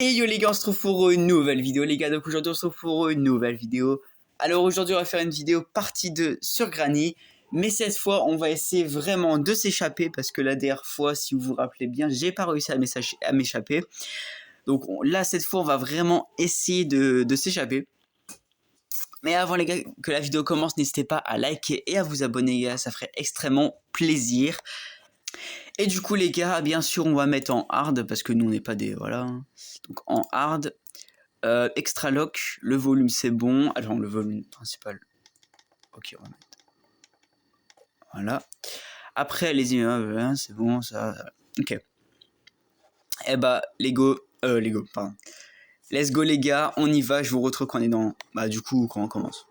Et yo les gars, on se retrouve pour une nouvelle vidéo les gars, donc aujourd'hui on se retrouve pour une nouvelle vidéo. Alors aujourd'hui on va faire une vidéo partie 2 sur Granny, mais cette fois on va essayer vraiment de s'échapper parce que la dernière fois, si vous vous rappelez bien, j'ai pas réussi à m'échapper. Donc là cette fois on va vraiment essayer de s'échapper. Mais avant les gars que la vidéo commence, n'hésitez pas à liker et à vous abonner les gars, ça ferait extrêmement plaisir. Et du coup les gars, bien sûr on va mettre en hard parce que nous on n'est pas des... voilà. Donc en hard, extra lock, le volume c'est bon. Alors le volume principal, ok on va mettre... voilà. Après les immeubles, c'est bon ça, ok. Et bah Lego, pardon. Let's go les gars, on y va, je vous retrouve quand on est dans... bah du coup quand on commence.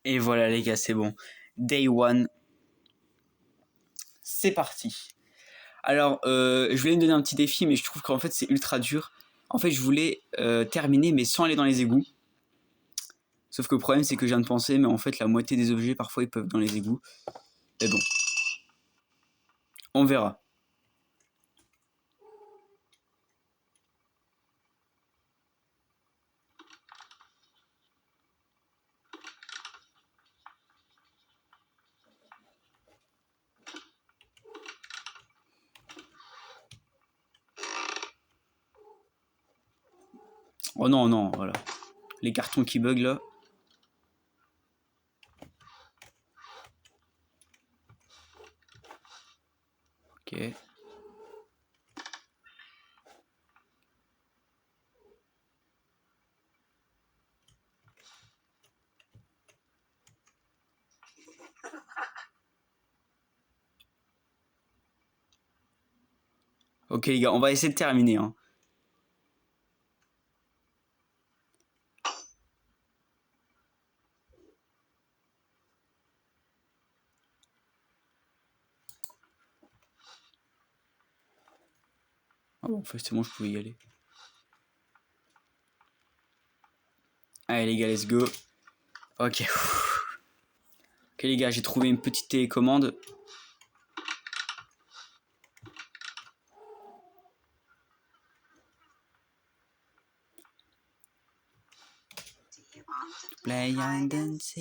Et voilà les gars, c'est bon. Day one. C'est parti. Alors, je voulais me donner un petit défi, mais je trouve qu'en fait, c'est ultra dur. En fait, je voulais terminer, mais sans aller dans les égouts. Sauf que le problème, c'est que je viens de penser, mais en fait, la moitié des objets, parfois, ils peuvent dans les égouts. Mais bon. On verra. Oh non, non, voilà. Les cartons qui bug, là. Ok. Ok, les gars, on va essayer de terminer, hein. Ah bon, en fait, c'est bon, je pouvais y aller. Allez, les gars, let's go. Ok. Ok, les gars, j'ai trouvé une petite télécommande. Play and dance.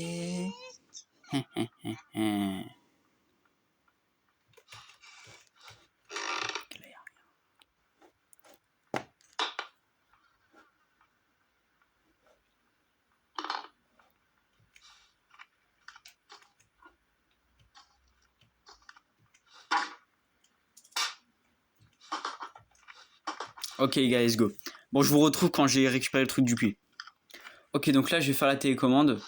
Ok les gars, let's go. Bon, je vous retrouve quand j'ai récupéré le truc du puits. Ok, donc là, je vais faire la télécommande.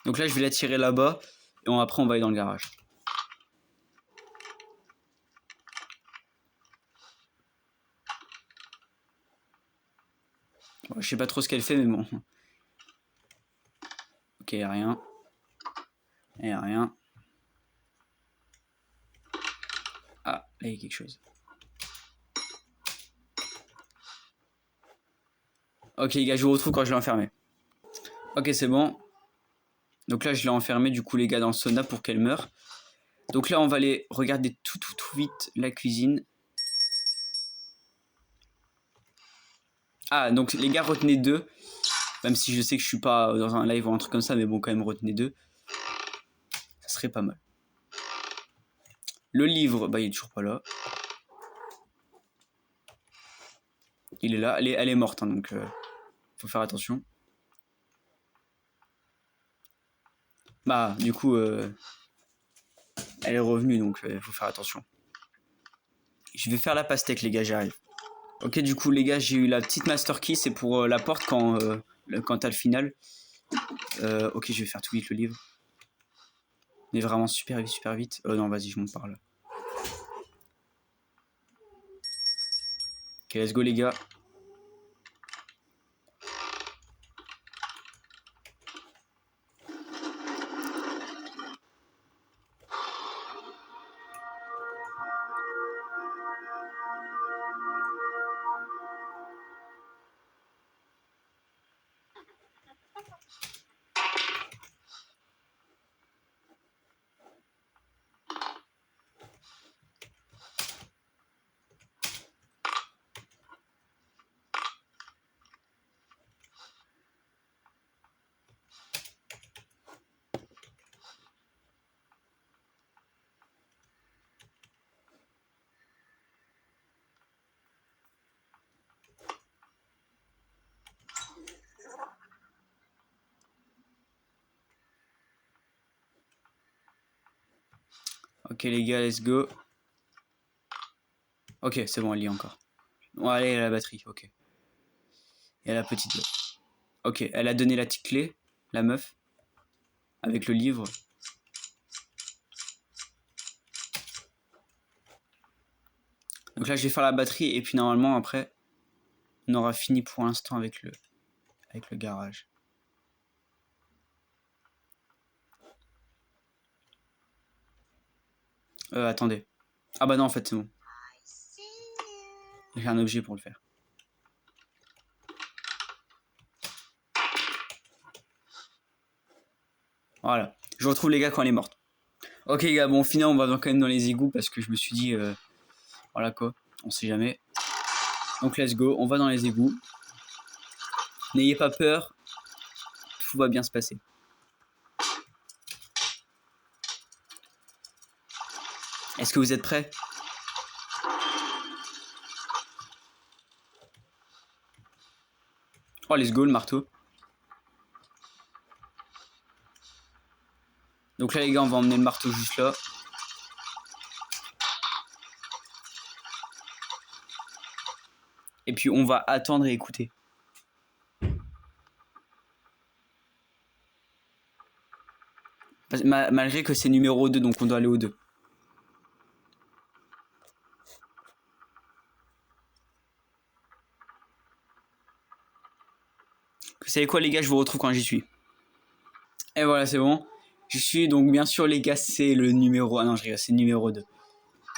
Donc là, je vais la tirer là-bas. Et après, on va aller dans le garage. Bon, je sais pas trop ce qu'elle fait, mais bon. Ok, y'a rien. Y'a rien. Ah, là, il y a quelque chose. Ok, les gars, je vous retrouve quand je l'ai enfermé. Ok, c'est bon. Donc là, je l'ai enfermé, du coup, les gars, dans le sauna pour qu'elle meure. Donc là, on va aller regarder tout vite la cuisine. Ah, donc les gars, retenez 2. Même si je sais que je suis pas dans un live ou un truc comme ça, mais bon, quand même, retenez 2. Ça serait pas mal. Le livre, bah, il est toujours pas là. Il est là, elle est morte, hein, donc faut faire attention. Bah, du coup, elle est revenue, donc faut faire attention. Je vais faire la pastèque, les gars, j'arrive. Ok, du coup, les gars, j'ai eu la petite master key, c'est pour la porte quand t'as le final. Ok, je vais faire tout vite le livre. Mais vraiment super vite, super vite. Non, vas-y, je monte par là. Ok, let's go, les gars. Ok les gars, let's go. Ok, c'est bon, elle y est encore. Bon, allez, elle a la batterie, ok. Et la petite là. Ok, elle a donné la petite clé, la meuf. Avec le livre. Donc là, je vais faire la batterie et puis normalement, après, on aura fini pour l'instant avec le garage. Attendez. Ah bah non, en fait, c'est bon. J'ai un objet pour le faire. Voilà. Je retrouve les gars quand elle est morte. Ok les gars, bon, au final, on va quand même dans les égouts parce que je me suis dit... voilà quoi, on sait jamais. Donc let's go, on va dans les égouts. N'ayez pas peur, tout va bien se passer. Est-ce que vous êtes prêts? Oh, let's go, le marteau. Donc là, les gars, on va emmener le marteau juste là. Et puis, on va attendre et écouter. Malgré que c'est numéro 2, donc on doit aller au 2. Vous savez quoi, les gars, je vous retrouve quand j'y suis. Et voilà, c'est bon. J'y suis, donc bien sûr, les gars, c'est le numéro... Ah non, je rigole, c'est le numéro 2.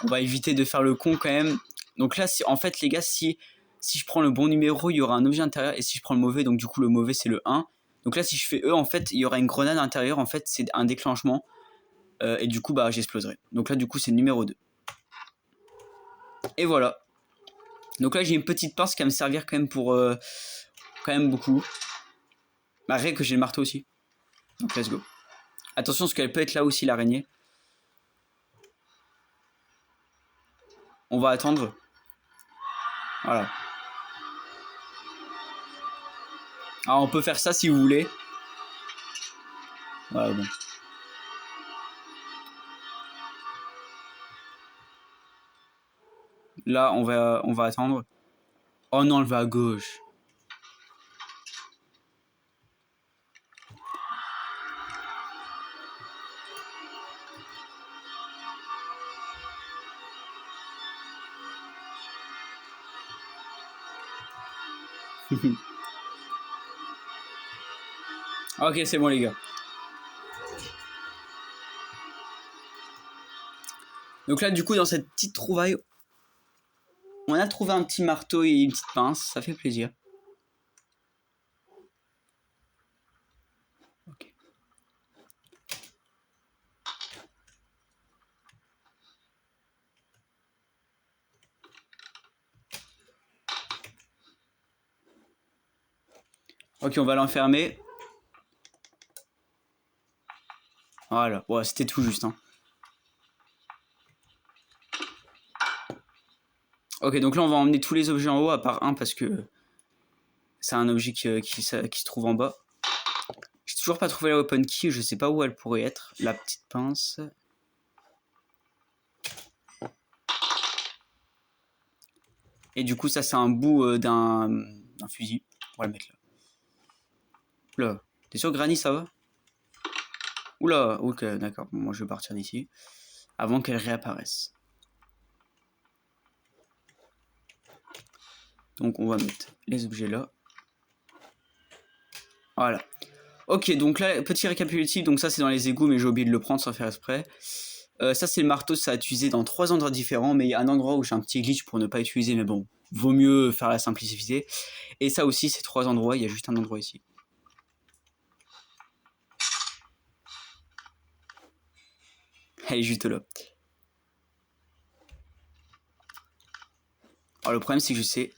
On va éviter de faire le con quand même. Donc là, en fait, les gars, si je prends le bon numéro, il y aura un objet intérieur. Et si je prends le mauvais, donc du coup, le mauvais, c'est le 1. Donc là, si je fais E, en fait, il y aura une grenade intérieure. En fait, c'est un déclenchement. Et du coup, bah, j'exploserai. Donc là, du coup, c'est le numéro 2. Et voilà. Donc là, j'ai une petite pince qui va me servir quand même pour... quand même beaucoup. Malgré que j'ai le marteau aussi. Donc let's go. Attention, parce qu'elle peut être là aussi, l'araignée. On va attendre. Voilà. Alors, on peut faire ça si vous voulez. Voilà, bon. Là, on va attendre. Oh non, elle va à gauche. Ok, c'est bon les gars. Donc là, du coup, dans cette petite trouvaille, on a trouvé un petit marteau et une petite pince. Ça fait plaisir. Ok. Ok, on va l'enfermer. Voilà. Ouais, c'était tout juste. Hein. Ok, donc là, on va emmener tous les objets en haut, à part un, parce que c'est un objet qui se trouve en bas. J'ai toujours pas trouvé la weapon key. Je sais pas où elle pourrait être. La petite pince. Et du coup, ça, c'est un bout d'un fusil. On va le mettre là. Oula. T'es sûr, Granny, ça va? Oula, ok, d'accord. Bon, moi, je vais partir d'ici. Avant qu'elle réapparaisse. Donc, on va mettre les objets là. Voilà. Ok, donc là, petit récapitulatif. Donc, ça, c'est dans les égouts, mais j'ai oublié de le prendre sans faire exprès. Ça, c'est le marteau. Ça a utilisé dans 3 endroits différents. Mais il y a un endroit où j'ai un petit glitch pour ne pas utiliser. Mais bon, vaut mieux faire la simplicité. Et ça aussi, c'est 3 endroits. Il y a juste un endroit ici. Elle est juste là. Alors, le problème, c'est que je sais.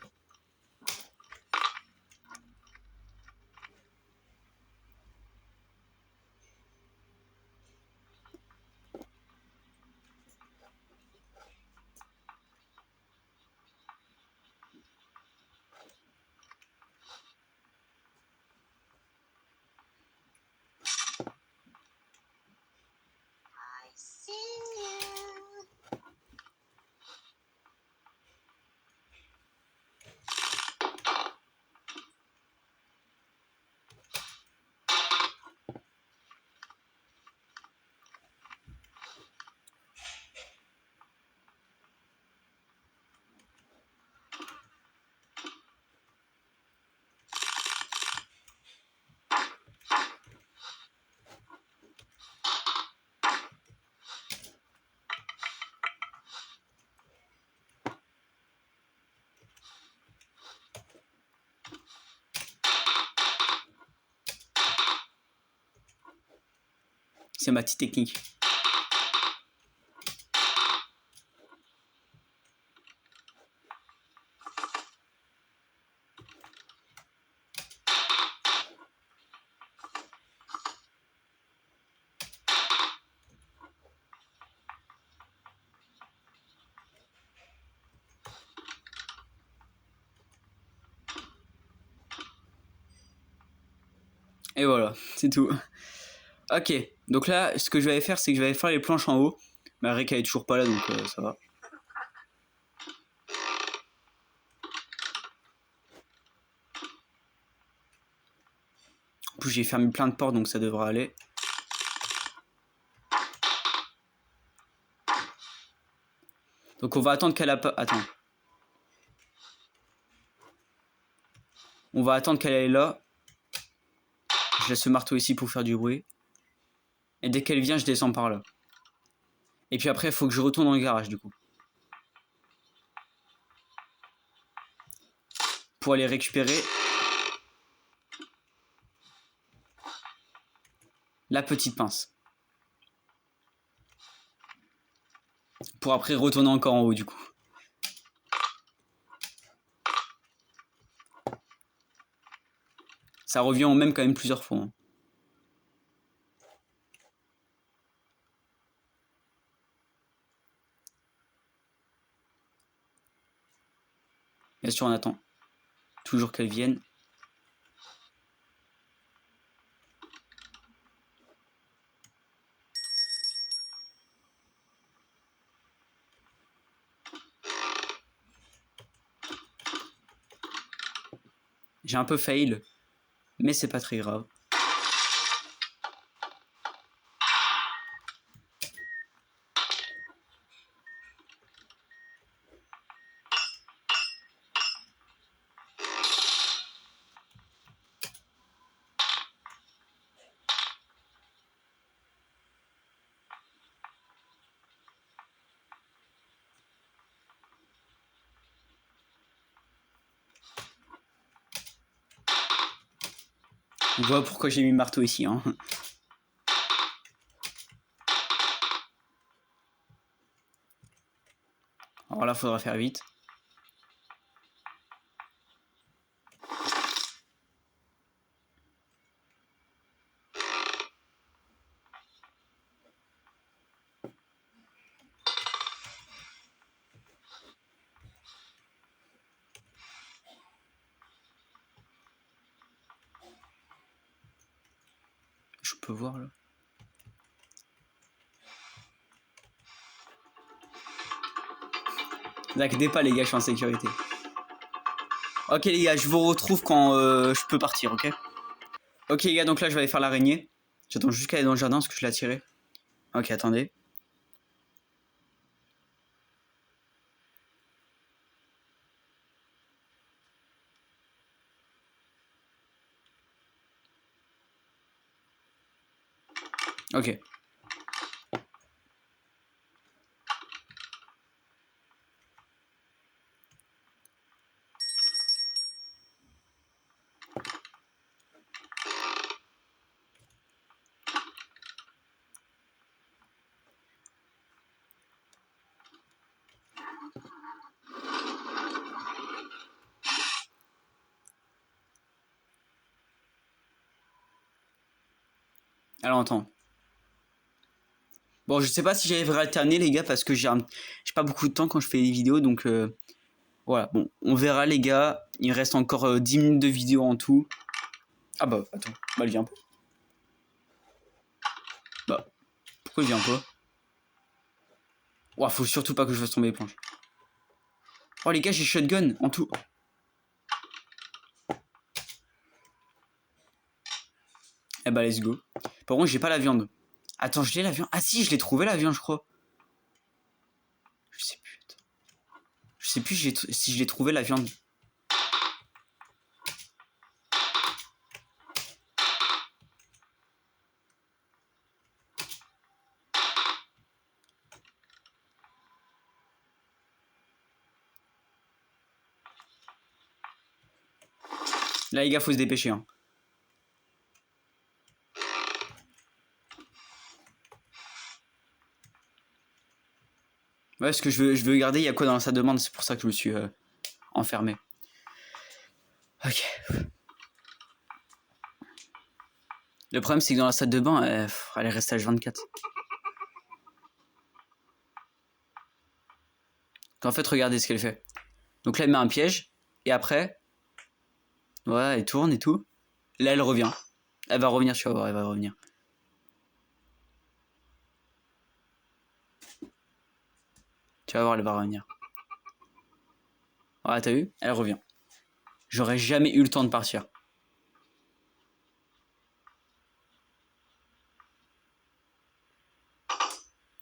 C'est ma petite technique. Et voilà, c'est tout. Ok, donc là, ce que je vais faire, c'est que je vais faire les planches en haut. Mais Rick, elle est toujours pas là, donc ça va. En plus, j'ai fermé plein de portes, donc ça devrait aller. Donc on va attendre qu'elle a pas... Attends. On va attendre qu'elle est là. Je laisse ce marteau ici pour faire du bruit. Et dès qu'elle vient, je descends par là. Et puis après, il faut que je retourne dans le garage, du coup. Pour aller récupérer... la petite pince. Pour après retourner encore en haut, du coup. Ça revient au même quand même plusieurs fois. Hein. Bien sûr, on attend. Toujours qu'elle vienne. J'ai un peu fail, mais c'est pas très grave. On voit pourquoi j'ai mis le marteau ici. Hein. Alors là, faudra faire vite. Je peux voir là. N'inquiétez pas les gars, je suis en sécurité. Ok les gars, je vous retrouve quand je peux partir, ok? Ok les gars, donc là je vais aller faire l'araignée. J'attends juste qu'elle est dans le jardin parce que je l'ai tirée. Ok, attendez. Ok. Alors attends. Bon, je sais pas si j'arriverai à alterner les gars parce que j'ai pas beaucoup de temps quand je fais des vidéos donc voilà. Bon, on verra les gars. Il reste encore 10 minutes de vidéo en tout. Ah bah attends, bah elle vient pas. Bah pourquoi il vient pas? Ouah, faut surtout pas que je fasse tomber les planches. Oh les gars, j'ai shotgun en tout. Eh bah let's go. Par contre, j'ai pas la viande. Attends, je l'ai la viande. Ah si, je l'ai trouvé la viande, je crois. Je sais plus. Attends. Je sais plus si je l'ai trouvé la viande. Là les gars, faut se dépêcher. Hein. Ouais, parce que je veux regarder, il y a quoi dans la salle de bain, c'est pour ça que je me suis enfermé. Ok. Le problème, c'est que dans la salle de bain, elle est restée H24. En fait, regardez ce qu'elle fait. Donc là, elle met un piège. Et après, ouais, elle tourne et tout. Là, elle revient. Elle va revenir, tu vas voir, elle va revenir. Tu vas voir, elle va revenir. Ouais, t'as vu? Elle revient. J'aurais jamais eu le temps de partir.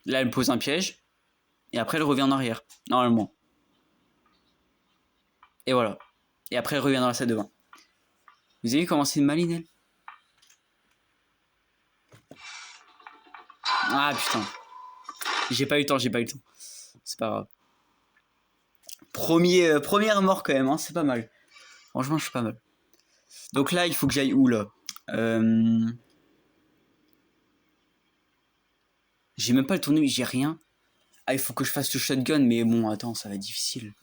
Là, elle pose un piège. Et après, elle revient en arrière. Normalement. Et voilà. Et après, elle revient dans la salle de bain. Vous avez vu comment c'est une maline, elle? Ah, putain. J'ai pas eu le temps, j'ai pas eu le temps. C'est pas grave. Première mort quand même, hein, c'est pas mal. Franchement, je suis pas mal. Donc là, il faut que j'aille où, là J'ai même pas le tournevis, j'ai rien. Ah, il faut que je fasse le shotgun, mais bon, attends, ça va être difficile.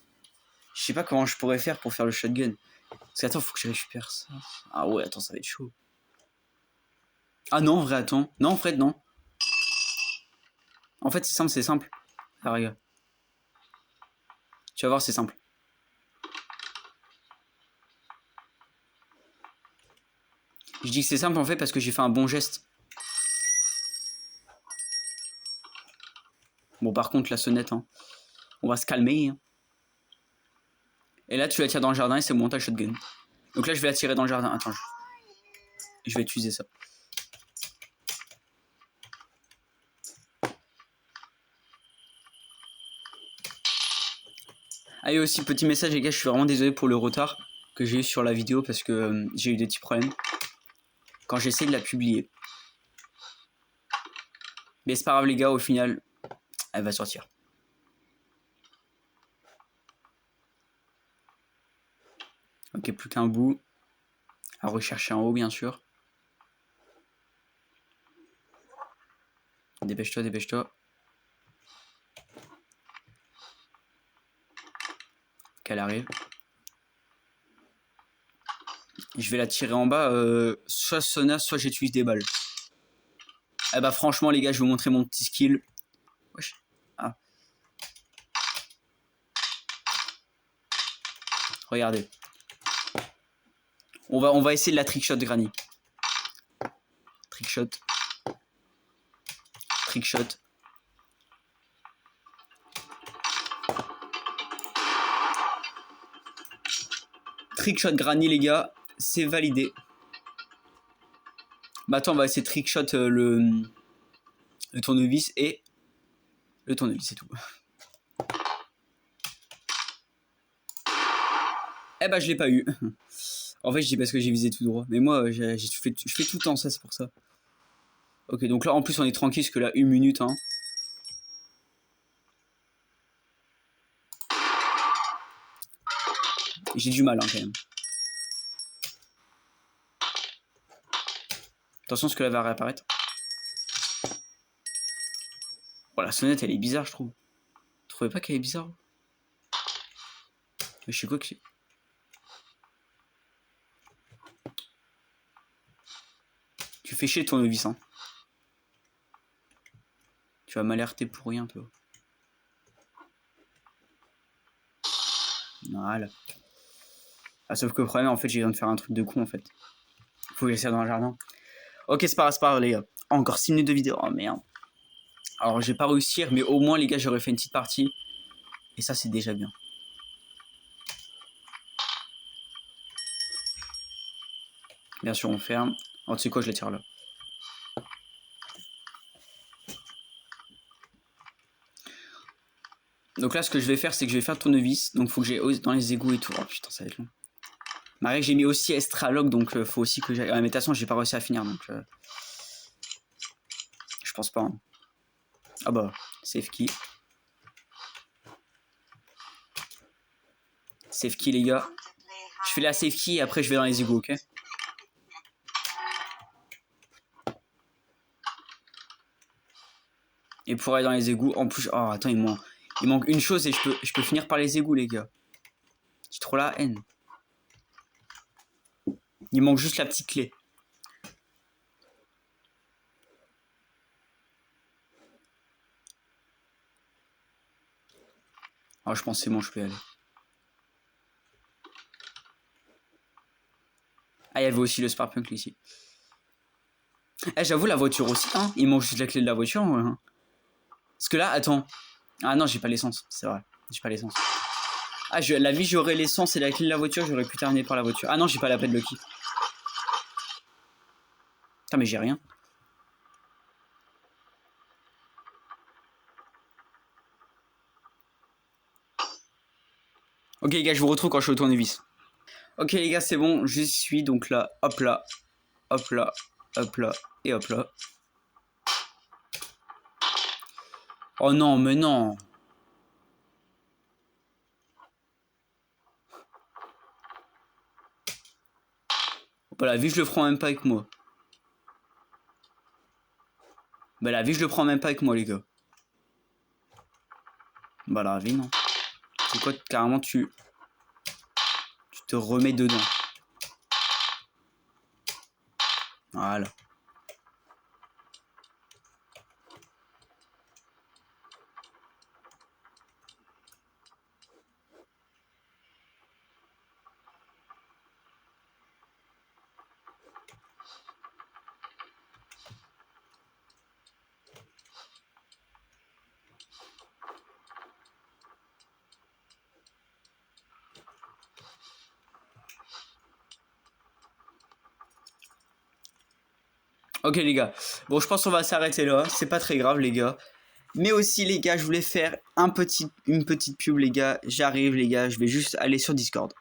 Je sais pas comment je pourrais faire pour faire le shotgun. Parce que attends, faut que je récupère ça. Ah ouais, attends, ça va être chaud. Ah non, en vrai, attends. Non, en fait, non. En fait, c'est simple, c'est simple. Ah, regarde. Tu vas voir, c'est simple. Je dis que c'est simple, en fait, parce que j'ai fait un bon geste. Bon, par contre, la sonnette, hein. On va se calmer. Hein. Et là, tu la tires dans le jardin et c'est bon, t'as le shotgun. Donc là, je vais la tirer dans le jardin. Attends, je vais utiliser ça. Ah, et aussi, petit message, les gars, je suis vraiment désolé pour le retard que j'ai eu sur la vidéo parce que j'ai eu des petits problèmes quand j'essaie de la publier. Mais c'est pas grave, les gars, au final, elle va sortir. Ok, plus qu'un bout. À rechercher en haut, bien sûr. Dépêche-toi, dépêche-toi. Qu'elle arrive. Je vais la tirer en bas. Soit Sona, soit j'utilise des balles. Eh bah franchement, les gars, je vais vous montrer mon petit skill. Wesh. Ah. Regardez. On va essayer de la trickshot, Granny. Trickshot. Trickshot. Trickshot Granny, les gars. C'est validé. Bah attends, on va essayer de trickshot le tournevis et le tournevis, c'est tout. Eh bah je l'ai pas eu. En fait, je dis parce que j'ai visé tout droit. Mais moi, je fais tout le temps ça, c'est pour ça. Ok, donc là, en plus, on est tranquille, parce que là, 1 minute, hein. J'ai du mal, hein, quand même. Attention, parce que là va réapparaître. Oh, la sonnette, elle est bizarre, je trouve. Vous trouvez pas qu'elle est bizarre? Mais je sais quoi que c'est. Tu fais chier ton novice, hein. Tu vas m'alerter pour rien, toi. Voilà. Ah, sauf que le problème, en fait, j'ai besoin de faire un truc de con, en fait. Faut que j'essaie dans le jardin. Ok, c'est pas grave, les gars. Encore 6 minutes de vidéo. Oh, merde. Alors, je vais pas réussir, mais au moins, les gars, j'aurais fait une petite partie. Et ça, c'est déjà bien. Bien sûr, on ferme. Oh, tu sais quoi, je la tire là. Donc là, ce que je vais faire, c'est que je vais faire le tournevis. Donc, faut que j'aille dans les égouts et tout. Oh putain, ça va être long. Marie, j'ai mis aussi Estralog, donc faut aussi que j'aille. Mais de toute façon, j'ai pas réussi à finir, donc je pense pas. Hein. Ah bah, safe key. Safe key, les gars. Je fais la safe key et après, je vais dans les égouts, ok? Et pour aller dans les égouts, en plus. Oh, attends, Il manque une chose et je peux finir par les égouts, les gars. J'ai trop la haine. Il manque juste la petite clé. Ah, je pense que c'est bon, je peux y aller. Ah, il y avait aussi le Sparpunk ici. Eh, j'avoue, la voiture aussi, hein. Il manque juste la clé de la voiture. Hein. Parce que là, attends. Ah non, j'ai pas l'essence, c'est vrai. J'ai pas l'essence. Ah, la vie, j'aurais l'essence et la clé de la voiture, j'aurais pu terminer par la voiture. Ah non, j'ai pas la paix de Lucky. Putain, mais j'ai rien. Ok les gars, je vous retrouve quand je suis au tournevis. Ok les gars, c'est bon, je suis donc là, hop là, hop là, hop là, et hop là. Oh non, mais non. Bah la vie, je le prends même pas avec moi. Bah la vie, je le prends même pas avec moi les gars. Bah la vie, non. C'est quoi, carrément, tu te remets dedans. Voilà. Ok les gars, bon je pense qu'on va s'arrêter là, c'est pas très grave les gars. Mais aussi les gars, je voulais faire une petite pub les gars, j'arrive les gars, je vais juste aller sur Discord.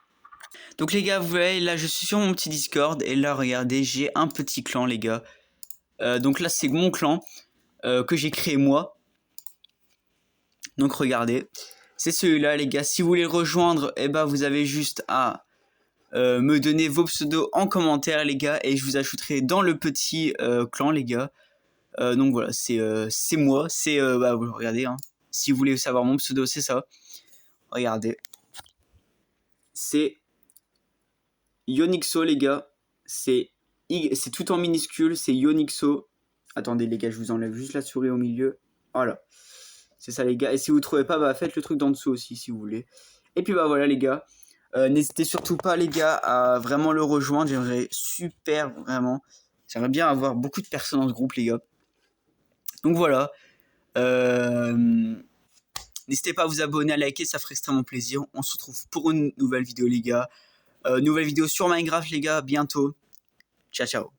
Donc les gars, vous voyez, là je suis sur mon petit Discord et là regardez, j'ai un petit clan les gars. Donc là c'est mon clan que j'ai créé moi. Donc regardez, c'est celui-là les gars, si vous voulez le rejoindre, eh ben, vous avez juste à me donner vos pseudos en commentaire les gars et je vous ajouterai dans le petit clan les gars. Donc voilà, c'est moi, c'est bah, regardez, hein. Si vous voulez savoir mon pseudo, c'est ça. Regardez, c'est Yonixo les gars, c'est tout en minuscule, c'est Yonixo. Attendez les gars, je vous enlève juste la souris au milieu. Voilà, c'est ça les gars. Et si vous trouvez pas, bah faites le truc d'en dessous aussi si vous voulez. Et puis bah voilà les gars, n'hésitez surtout pas les gars à vraiment le rejoindre. J'aimerais super vraiment, j'aimerais bien avoir beaucoup de personnes dans ce groupe les gars. Donc voilà. N'hésitez pas à vous abonner, à liker, ça ferait extrêmement plaisir. On se retrouve pour une nouvelle vidéo les gars. Nouvelle vidéo sur Minecraft les gars, bientôt. Ciao ciao.